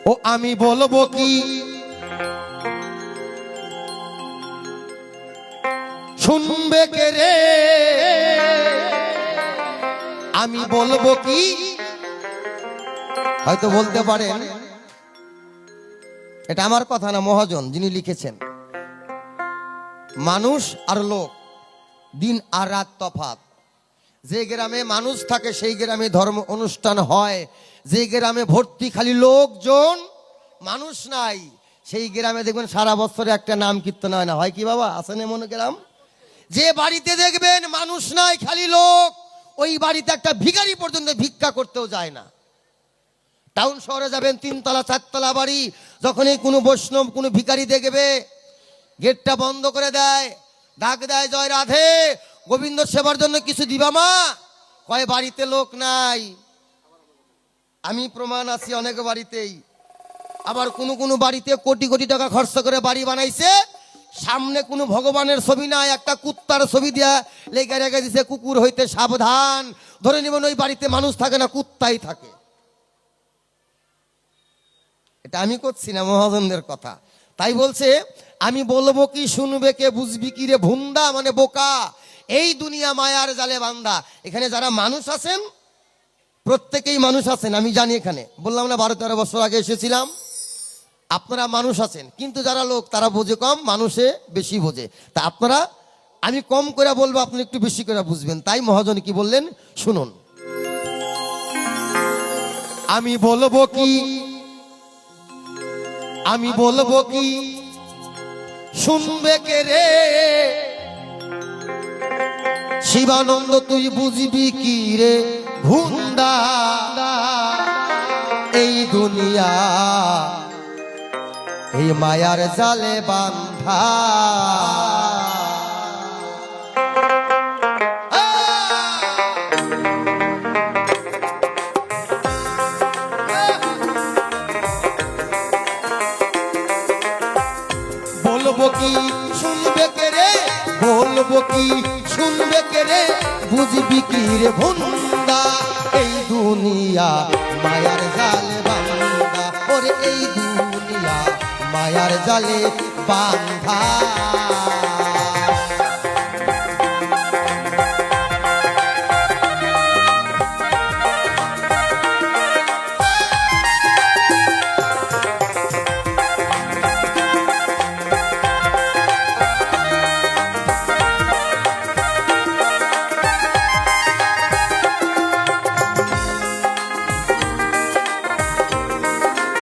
ও আমি বলবো কি শুনবে কে রে, আমি বলবো কি। হয়তো বলতে পারেন এটা আমার কথা না, মহাজন যিনি লিখেছেন, মানুষ আর লোক, দিন আর রাত তফাৎ। যে গ্রামে মানুষ থাকে সেই গ্রামে ধর্ম অনুষ্ঠান হয়, যে গ্রামে ভর্তি খালি লোকজন মানুষ নাই সেই গ্রামে দেখবেন সারা বছরে একটা নাম কীর্তন হয় না। হয় কি বাবা, আসেন এমন গ্রাম? যে বাড়িতে দেখবেন মানুষ নাই খালি লোক, ওই বাড়িতে একটা ভিখারি পর্যন্ত ভিক্ষা করতেও যায় না। টাউন শহরে যাবেন, 3 তলা 4 তলা বাড়ি, যখনই কোনো বৈষ্ণব কোনো ভিখারি দেখবে গেটটা বন্ধ করে দেয়, ডাক দেয়, জয় রাধে, গোবিন্দ সেবার জন্য কিছু দিবা মা? কয় বাড়িতে লোক নাই। আমি প্রমাণ আছি অনেক বাড়িতেই। আবার কোনো কোনো বাড়িতে কোটি কোটি টাকা খরচ করে বাড়ি বানাইছে, সামনে কোনো ভগবানের ছবি নাই, একটা কুত্তার ছবি দিয়া লেগে রেখে দিছে, কুকুর হইতে সাবধান। ধরে নিবেন ওই বাড়িতে মানুষ থাকে না, কুত্তাই থাকে। এটা আমি করছি না, মহাজনদের কথা। তাই বলছে আমি বলবো কি শুনবে কে, বুঝবি কি রে ভুন্দা, মানে বোকা। এই দুনিয়া মায়ার জালে বান্দা। এখানে যারা মানুষ আছেন প্রত্যেকেই মানুষ আছেন, আমি জানি। এখানে বললাম না 12-13 বছর আগে এসেছিলাম। আপনারা মানুষ আছেন, কিন্তু যারা লোক তারা বোঝে কম, মানুষে বেশি বোঝে। তা আপনারা, আমি কম করে বলবো, আপনি একটু বেশি করে বুঝবেন। তাই মহাজন কি বললেন শুনুন। আমি বলবো কি, আমি বলবো কি শুনবে কে রে, শিবানন্দ তুই বুঝবি কি রে ভুন্দা। এই দুনিয়া এই মায়ার জালে বান্ধা, বলবো কি শুনবে কে রে, বলবো কি শুনবে কে রে, বুঝবি কি রে ভুন্দা। এই দুনিয়া মায়ার জালে বান্ধা, ওরে এই দুনিয়া মায়ার জালে বান্ধা।